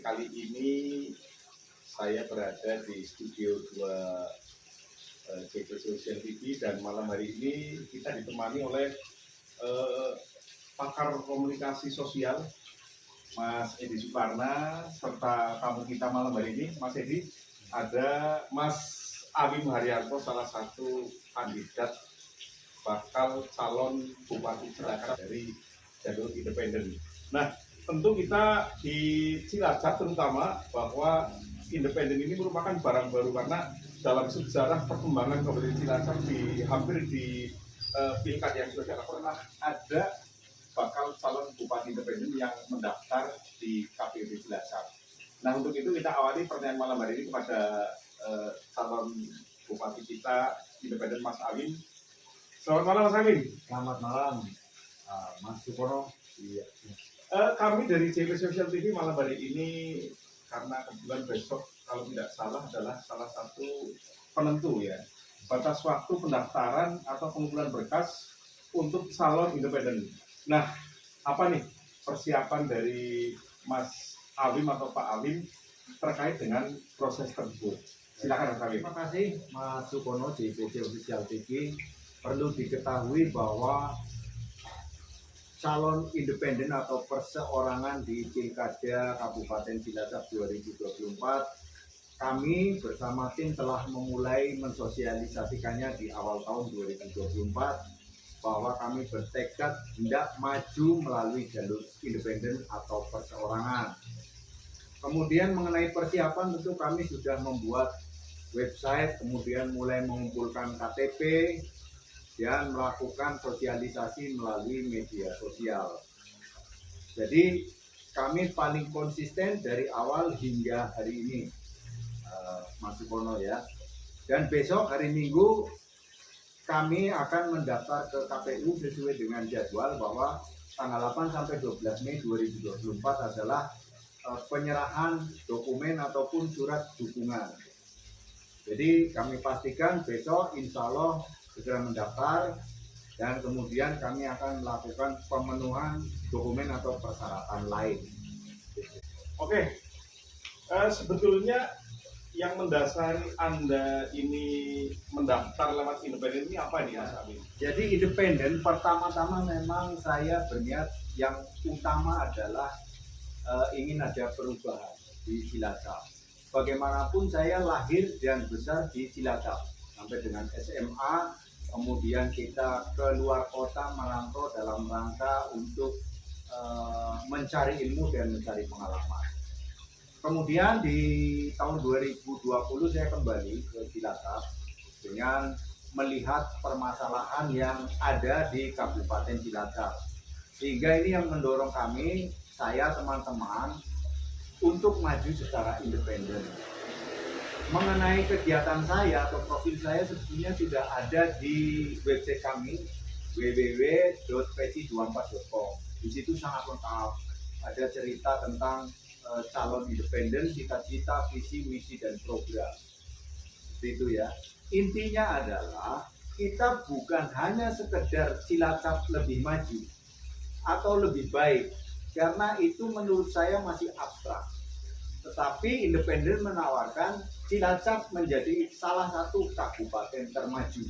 kali ini saya berada di studio 2 JP Social TV dan malam hari ini kita ditemani oleh pakar komunikasi sosial Mas Edi Suparna serta tamu kita malam hari ini. Mas Edi, ada Mas Awim Haryanto, salah satu kandidat bakal calon Bupati Cilacap dari jalur independen. Nah, tentu kita di Cilacap terutama bahwa independen ini merupakan barang baru karena dalam sejarah perkembangan Kabupaten Cilacap hampir di pilkada yang sudah pernah ada bakal calon bupati independen yang mendaftar di KPUD Cilacap. Nah, untuk itu kita awali pertanyaan malam hari ini kepada calon bupati kita independen Mas Awim. Selamat malam Mas Awim. Selamat malam Mas Sukono. Iya. Kami dari JP Social TV malam hari ini karena kebetulan besok kalau tidak salah adalah salah satu penentu ya batas waktu pendaftaran atau pengumpulan berkas untuk calon independen. Nah, apa nih persiapan dari Mas Awim atau Pak Awim terkait dengan proses tersebut? Silakan Mas Awim. Terima kasih Mas Sukono di JP Official TV. Perlu diketahui bahwa calon independen atau perseorangan di Pilkada Kabupaten Cilacap 2024, kami bersama tim telah memulai mensosialisasikannya di awal tahun 2024 bahwa kami bertekad hendak maju melalui jalur independen atau perseorangan. Kemudian mengenai persiapan tentu kami sudah membuat website, kemudian mulai mengumpulkan KTP dan melakukan sosialisasi melalui media sosial. Jadi kami paling konsisten dari awal hingga hari ini, Mas Sukono ya. Dan besok hari Minggu kami akan mendaftar ke KPU sesuai dengan jadwal bahwa tanggal 8 sampai 12 Mei 2024 adalah penyerahan dokumen ataupun surat dukungan. Jadi kami pastikan besok insya Allah segera mendaftar dan kemudian kami akan melakukan pemenuhan dokumen atau persyaratan lain. Oke, sebetulnya yang mendasari Anda ini mendaftar lewat independen ini apa nih Mas Awim? Jadi independen pertama-tama memang saya berniat yang utama adalah ingin ada perubahan di Cilacap. Bagaimanapun saya lahir dan besar di Cilacap sampai dengan SMA, kemudian kita ke luar kota merantau dalam rangka untuk mencari ilmu dan mencari pengalaman. Kemudian di tahun 2020 saya kembali ke Cilacap dengan melihat permasalahan yang ada di Kabupaten Cilacap. Sehingga ini yang mendorong kami, saya teman-teman, untuk maju secara independen. Mengenai kegiatan saya atau profil saya sebetulnya sudah ada di website kami www.peci24.com. Di situ sangat lengkap, ada cerita tentang calon independen, cita-cita, visi, misi, dan program. Itu ya. Intinya adalah kita bukan hanya sekedar Cilacap lebih maju atau lebih baik, karena itu menurut saya masih abstrak. Tetapi independen menawarkan Cilacap menjadi salah satu kabupaten termaju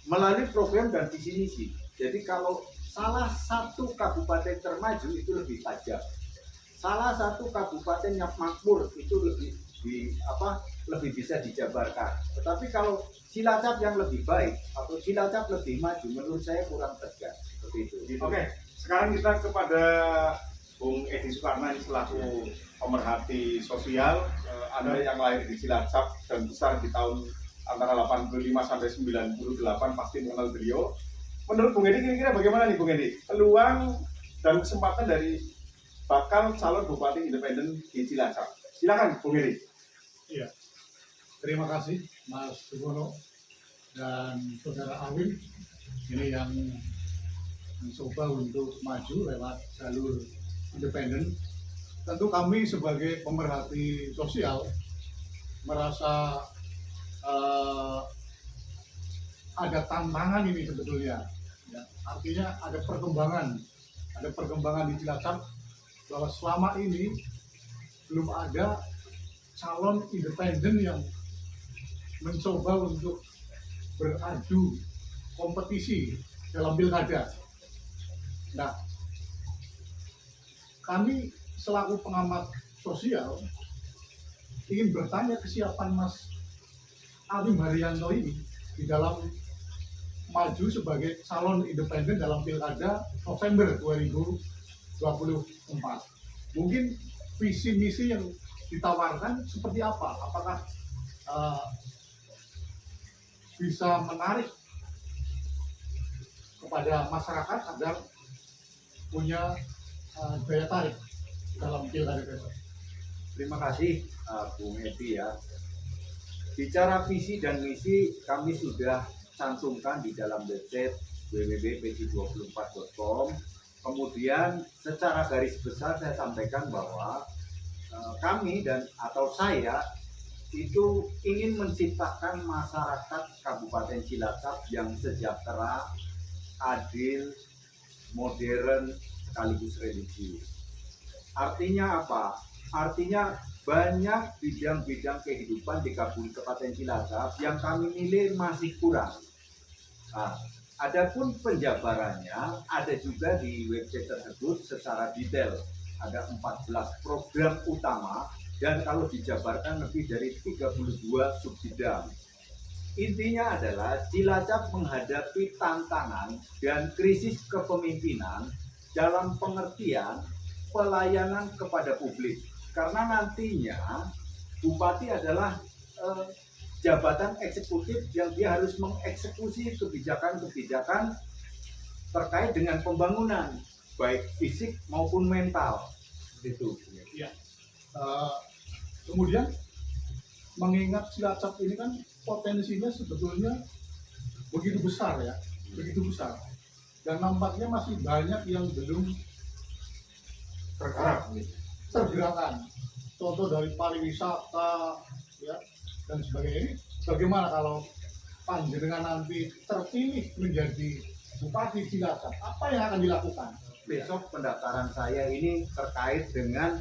melalui program dan visi misi. Jadi kalau salah satu kabupaten termaju itu lebih tajam, salah satu kabupaten yang makmur itu lebih bisa dijabarkan. Tetapi kalau Cilacap yang lebih baik atau Cilacap lebih maju, menurut saya kurang tegas seperti itu. Oke, sekarang kita kepada Bung Edi Suparna selaku pemerhati sosial. Anda yang lahir di Cilacap dan besar di tahun antara 85 sampai 98 pasti mengenal beliau. Menurut Bung Edi kira-kira bagaimana nih Bung Edi peluang dan kesempatan dari bakal calon bupati independen di Cilacap? Silakan Bung Edi. Iya, terima kasih Mas Sukono dan Saudara Awim ini yang mencoba untuk maju lewat jalur independen. Tentu kami sebagai pemerhati sosial merasa ada tantangan ini sebetulnya. Ya, artinya ada perkembangan di Cilacap bahwa selama ini belum ada calon independen yang mencoba untuk beradu kompetisi dalam pilkada. Nah, kami selaku pengamat sosial ingin bertanya kesiapan Mas Awim Haryanto ini di dalam maju sebagai calon independen dalam pilkada November 2024. Mungkin visi misi yang ditawarkan seperti apa? Apakah bisa menarik kepada masyarakat agar punya daya tarik dalam pilkada besok? Terima kasih Bung Edi ya. Bicara visi dan misi kami sudah cantumkan di dalam website www.pj24.com. Kemudian secara garis besar saya sampaikan bahwa kami atau saya itu ingin menciptakan masyarakat Kabupaten Cilacap yang sejahtera, adil, modern, sekaligus religius. Artinya apa? Artinya banyak bidang-bidang kehidupan di Kabupaten Cilacap yang kami nilai masih kurang. Nah, adapun penjabarannya ada juga di website tersebut secara detail. Ada 14 program utama dan kalau dijabarkan lebih dari 32 subbidang. Intinya adalah Cilacap menghadapi tantangan dan krisis kepemimpinan dalam pengertian pelayanan kepada publik. Karena nantinya Bupati adalah jabatan eksekutif yang dia harus mengeksekusi kebijakan-kebijakan terkait dengan pembangunan, baik fisik maupun mental. Itu. Ya. Kemudian mengingat Cilacap ini kan potensinya sebetulnya begitu besar ya, begitu besar. Dan nampaknya masih banyak yang belum tergerakkan. Contoh dari pariwisata ya dan sebagainya. Ini bagaimana kalau panjenengan nanti terpilih menjadi Bupati Cilacap? Apa yang akan dilakukan? Besok pendaftaran saya ini terkait dengan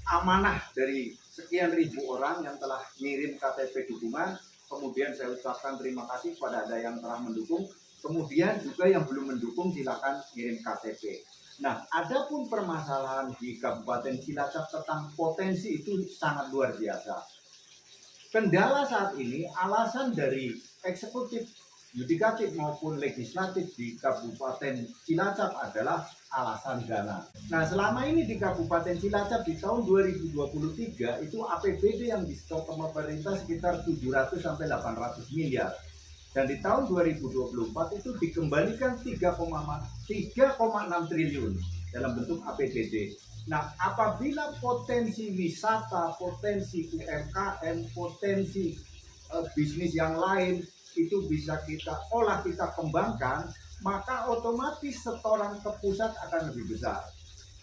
amanah dari sekian ribu orang yang telah ngirim KTP dukungan. Kemudian saya ucapkan terima kasih kepada Anda yang telah mendukung. Kemudian juga yang belum mendukung silakan kirim KTP. Nah, adapun permasalahan di Kabupaten Cilacap tentang potensi itu sangat luar biasa. Kendala saat ini alasan dari eksekutif, yudikatif maupun legislatif di Kabupaten Cilacap adalah alasan dana. Nah, selama ini di Kabupaten Cilacap di tahun 2023 itu APBD yang disetor pemerintah sekitar 700 sampai 800 miliar. Dan di tahun 2024 itu dikembalikan 3,6 triliun dalam bentuk APBD. Nah, apabila potensi wisata, potensi UMKM, potensi bisnis yang lain itu bisa kita olah, kita kembangkan, maka otomatis setoran ke pusat akan lebih besar.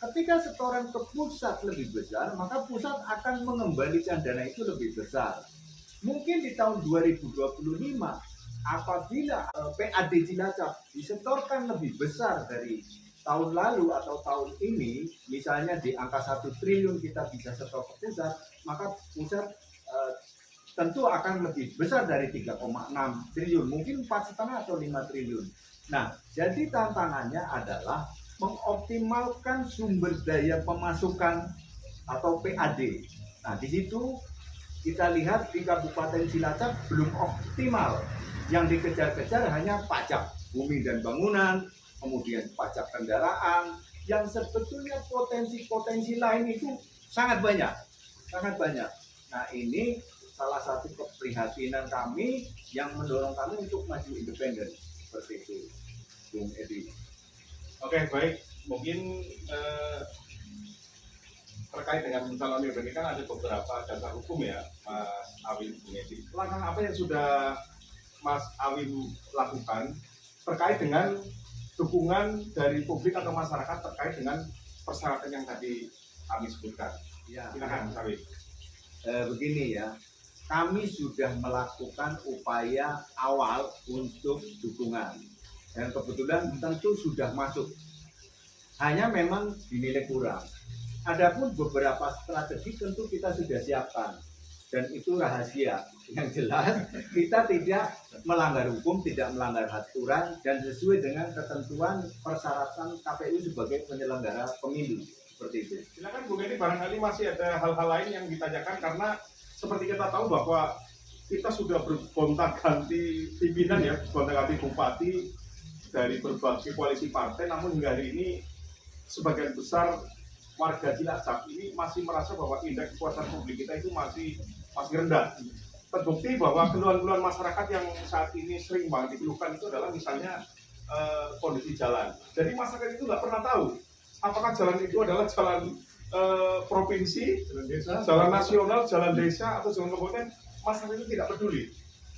Ketika setoran ke pusat lebih besar, maka pusat akan mengembalikan dana itu lebih besar. Mungkin di tahun 2025, apabila PAD Cilacap disetorkan lebih besar dari tahun lalu atau tahun ini, misalnya di angka 1 triliun kita bisa setor ke pusat, maka pusat tentu akan lebih besar dari 3,6 triliun, mungkin 4,5 atau 5 triliun. Nah, jadi tantangannya adalah mengoptimalkan sumber daya pemasukan atau PAD. Nah, di situ kita lihat di Kabupaten Cilacap belum optimal. Yang dikejar-kejar hanya pajak bumi dan bangunan, kemudian pajak kendaraan, yang sebetulnya potensi-potensi lain itu sangat banyak, sangat banyak. Nah, ini salah satu keprihatinan kami yang mendorong kami untuk maju independen. Seperti itu, Bung Edi. Oke, baik. Mungkin terkait dengan pencalonan ini kan ada beberapa dasar hukum ya, Mas Awim, Bung Edi. Langkah apa yang sudah Mas Awim lakukan terkait dengan dukungan dari publik atau masyarakat terkait dengan persyaratan yang tadi kami sebutkan? Ya, silakan Mas Awim. Begini ya. Kami sudah melakukan upaya awal untuk dukungan dan kebetulan tentu sudah masuk hanya memang dinilai kurang. Adapun beberapa strategi tentu kita sudah siapkan dan itu rahasia. Yang jelas kita tidak melanggar hukum, tidak melanggar aturan dan sesuai dengan ketentuan persyaratan KPU sebagai penyelenggara pemilu seperti itu. Silakan Bu Medi, barangkali masih ada hal-hal lain yang ditanyakan karena seperti kita tahu bahwa kita sudah bergonta-ganti pimpinan ya, gonta-ganti bupati dari berbagai koalisi partai, namun hingga hari ini sebagian besar warga Cilacap ini masih merasa bahwa indeks kepuasan publik kita itu masih rendah. Terbukti bahwa keluhan-keluhan masyarakat yang saat ini sering banget dikeluhkan itu adalah misalnya kondisi jalan. Jadi masyarakat itu nggak pernah tahu apakah jalan itu adalah jalan provinsi, Jalan desa, jalan nasional, jalan desa atau jalan kabupaten. Masyarakat itu tidak peduli.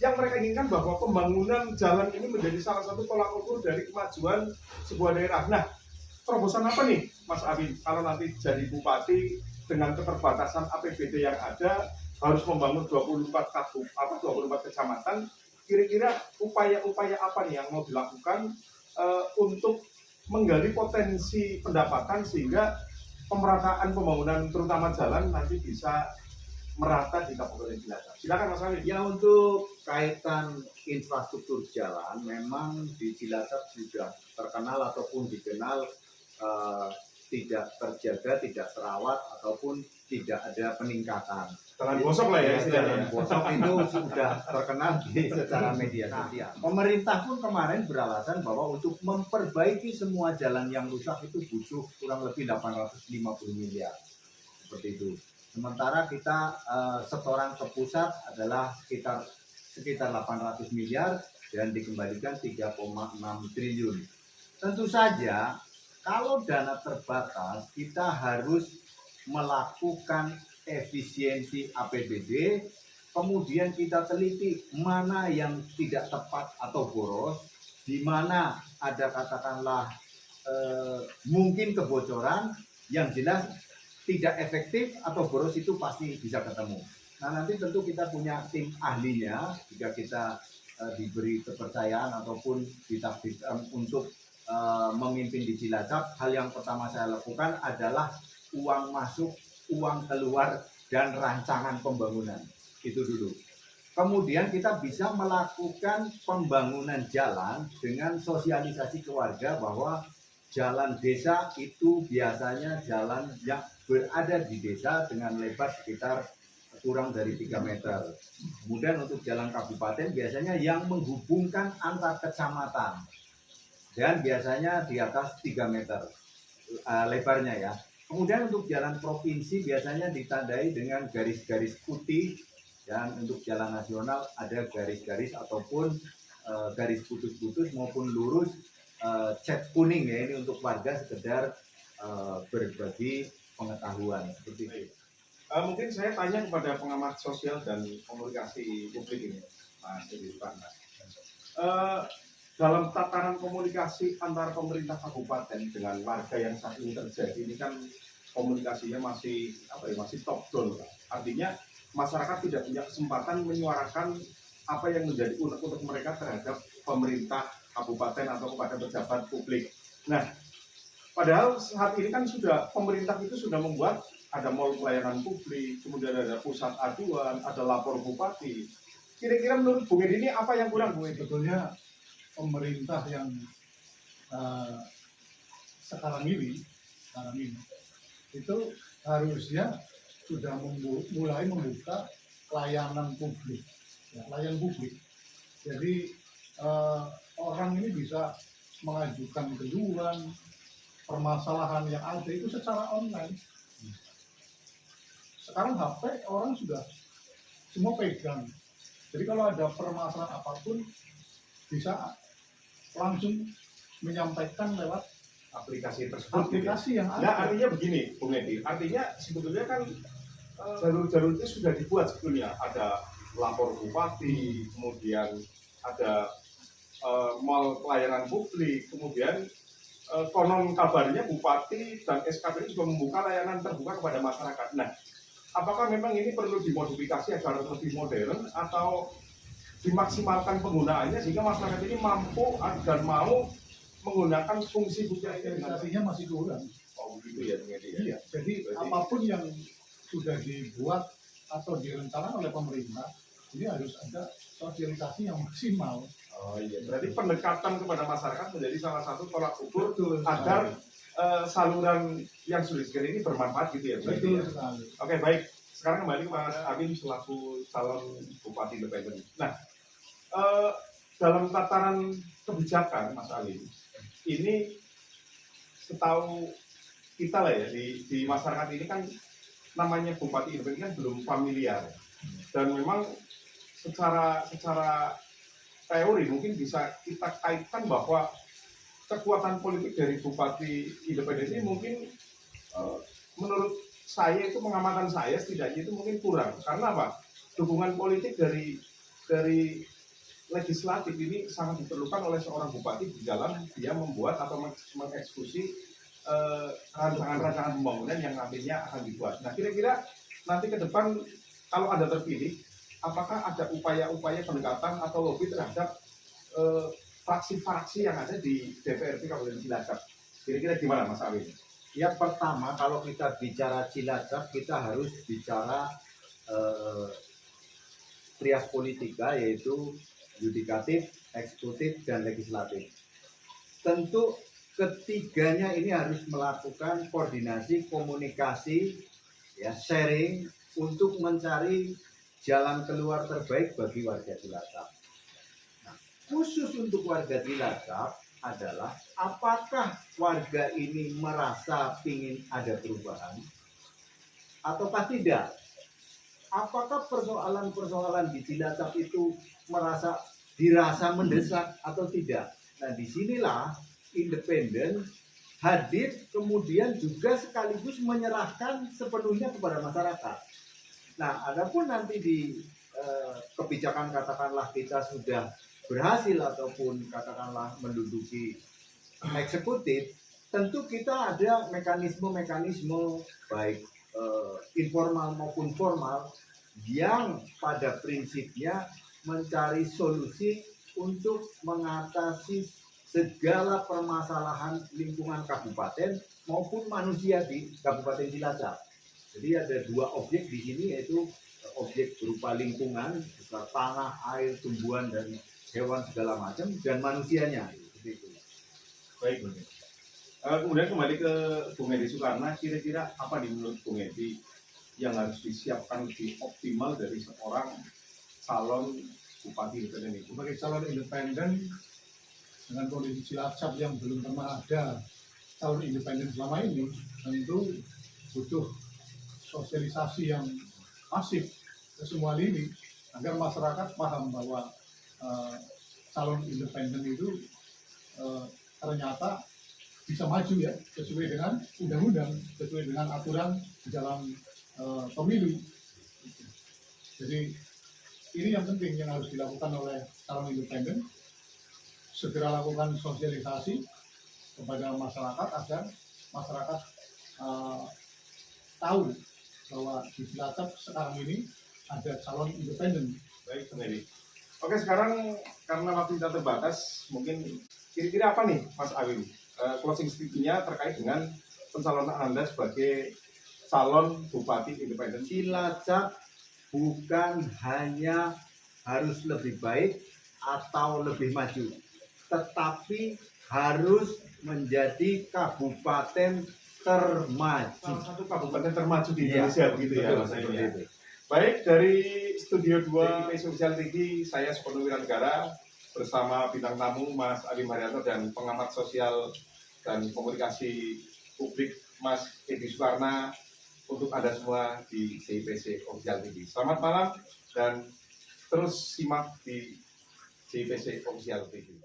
Yang mereka inginkan bahwa pembangunan jalan ini menjadi salah satu tolak ukur dari kemajuan sebuah daerah. Nah, terobosan apa nih, Mas Abin? Kalau nanti jadi bupati dengan keterbatasan APBD yang ada, harus membangun 24 kecamatan, kira-kira upaya-upaya apa nih yang mau dilakukan untuk menggali potensi pendapatan sehingga pemerataan pembangunan terutama jalan nanti bisa merata di Kabupaten Cilacap. Silakan Mas Abin. Ya, untuk kaitan infrastruktur jalan memang di Cilacap sudah terkenal ataupun dikenal tidak terjaga, tidak terawat ataupun tidak ada peningkatan. Jalan gosok lah ya istilahnya. Jalan gosok itu sudah terkenal secara media sosial. Pemerintah pun kemarin beralasan bahwa untuk memperbaiki semua jalan yang rusak itu butuh kurang lebih 850 miliar. Seperti itu. Sementara kita setoran ke pusat adalah sekitar 800 miliar dan dikembalikan 3,6 triliun. Tentu saja kalau dana terbatas kita harus melakukan efisiensi APBD, kemudian kita teliti mana yang tidak tepat atau boros, di mana ada katakanlah mungkin kebocoran, yang jelas tidak efektif atau boros itu pasti bisa ketemu. Nah, nanti tentu kita punya tim ahlinya jika kita diberi kepercayaan ataupun ditakdirkan untuk memimpin di Cilacap. Hal yang pertama saya lakukan adalah uang masuk, uang keluar, dan rancangan pembangunan. Itu dulu. Kemudian kita bisa melakukan pembangunan jalan dengan sosialisasi ke warga bahwa jalan desa itu biasanya jalan yang berada di desa dengan lebar sekitar kurang dari 3 meter. Kemudian untuk jalan kabupaten biasanya yang menghubungkan antar kecamatan dan biasanya di atas 3 meter lebarnya ya. Kemudian untuk jalan provinsi biasanya ditandai dengan garis-garis putih, dan untuk jalan nasional ada garis-garis ataupun garis putus-putus maupun lurus cat kuning ya, ini untuk warga sekedar berbagi pengetahuan seperti itu. Mungkin saya tanya kepada pengamat sosial dan komunikasi publik ini, Mas Edi Suparna. Dalam tataran komunikasi antara pemerintah kabupaten dengan warga yang saat ini terjadi ini kan komunikasinya masih top down, artinya masyarakat tidak punya kesempatan menyuarakan apa yang menjadi unek-unek mereka terhadap pemerintah kabupaten atau kepada pejabat publik. Nah, padahal saat ini kan pemerintah itu sudah membuat ada mall pelayanan publik, kemudian ada pusat aduan, ada lapor bupati. Kira-kira menurut Bung Edi ini apa yang kurang, Bung Edi? Sebetulnya pemerintah yang sekarang ini itu harusnya sudah mulai membuka layanan publik, ya, layanan publik. Jadi orang ini bisa mengajukan keluhan, permasalahan yang ada itu secara online. Sekarang HP orang sudah semua pegang. Jadi kalau ada permasalahan apapun bisa langsung menyampaikan lewat Aplikasi tersebut. aplikasi yang Nah, ada. artinya begini, Bung Edi. Artinya sebetulnya kan jalur-jalur itu sudah dibuat sebetulnya. Ada lapor bupati, kemudian ada mall pelayanan publik, kemudian konon kabarnya bupati dan SKP juga membuka layanan terbuka kepada masyarakat. Nah, apakah memang ini perlu dimodifikasi agar lebih modern atau dimaksimalkan penggunaannya sehingga masyarakat ini mampu dan mau menggunakan fungsi ini dengan Sosialisasinya masih kurang. oh begitu ya Bung Edi ya. Iya, jadi Berarti- apapun yang sudah dibuat atau direncanakan oleh pemerintah, ini harus ada sosialisasi yang maksimal. Oh iya, berarti pendekatan kepada masyarakat menjadi salah satu tolak ukur Betul. agar saluran yang sudah disediakan ini bermanfaat gitu ya Bung Edi Betul ya. sekali. Oke baik, sekarang kembali ke Mas Amin selaku calon Bupati Independen. Nah, dalam tataran kebijakan Mas Amin, ini setahu kita lah ya di masyarakat ini kan namanya Bupati Independen kan belum familiar dan memang secara teori mungkin bisa kita kaitkan bahwa kekuatan politik dari Bupati Independen ini mungkin menurut saya itu pengamatan saya setidaknya itu mungkin kurang karena apa dukungan politik dari legislatif ini sangat diperlukan oleh seorang bupati di dalam dia membuat atau mengeksekusi rancangan-rancangan pembangunan yang nantinya akan dibuat. Nah kira-kira nanti ke depan kalau Anda terpilih, apakah ada upaya-upaya pendekatan atau lobby terhadap fraksi-fraksi yang ada di DPRD Kabupaten Cilacap? Kira-kira gimana Mas Awin? Yang pertama, kalau kita bicara Cilacap, kita harus bicara trias politika, yaitu yudikatif, eksekutif, dan legislatif. Tentu ketiganya ini harus melakukan koordinasi, komunikasi, ya, sharing untuk mencari jalan keluar terbaik bagi warga Cilacap. Nah, khusus untuk warga Cilacap adalah apakah warga ini merasa ingin ada perubahan ataukah tidak? Apakah persoalan-persoalan di Cilacap itu dirasa mendesak atau tidak? Nah, disinilah independen hadir kemudian juga sekaligus menyerahkan sepenuhnya kepada masyarakat. Nah, adapun nanti di kebijakan katakanlah kita sudah berhasil ataupun katakanlah menduduki eksekutif, tentu kita ada mekanisme-mekanisme baik informal maupun formal yang pada prinsipnya mencari solusi untuk mengatasi segala permasalahan lingkungan kabupaten maupun manusia di Kabupaten Cilacap. Jadi ada dua objek di sini, yaitu objek berupa lingkungan, berupa tanah, air, tumbuhan dan hewan segala macam, dan manusianya. Seperti itu. Baik, Bung Edi. Kemudian kembali ke Bung Edi Soekarno, kira-kira apa di menurut Bung Edi yang harus disiapkan lebih optimal dari seorang calon Bupati Independen itu? Sebagai calon independen dengan kondisi Cilacap yang belum pernah ada calon independen selama ini, tentu butuh sosialisasi yang masif ke semua lini agar masyarakat paham bahwa calon independen itu ternyata bisa maju ya sesuai dengan undang-undang, sesuai dengan aturan di dalam pemilu. Jadi ini yang penting yang harus dilakukan oleh calon independen, segera lakukan sosialisasi kepada masyarakat agar masyarakat tahu bahwa di Cilacap sekarang ini ada calon independen. Baik, Bung Edi. Oke, sekarang karena waktu kita terbatas, mungkin kira-kira apa nih Mas Awin? Closing statement-nya terkait dengan pencalonan Anda sebagai calon Bupati Independen. Cilacap bukan hanya harus lebih baik atau lebih maju, tetapi harus menjadi kabupaten termaju. Salah satu kabupaten termaju di Iya, Indonesia, begitu ya betul, Mas Awin seperti ya? itu. Baik, dari Studio 2 IP Sosial TV, saya Supono Wiranegara bersama bintang tamu Mas Adi Marianto dan pengamat sosial dan komunikasi publik Mas Edi Soekarno untuk Anda semua di CIPC Official TV. Selamat malam dan terus simak di CIPC Official TV.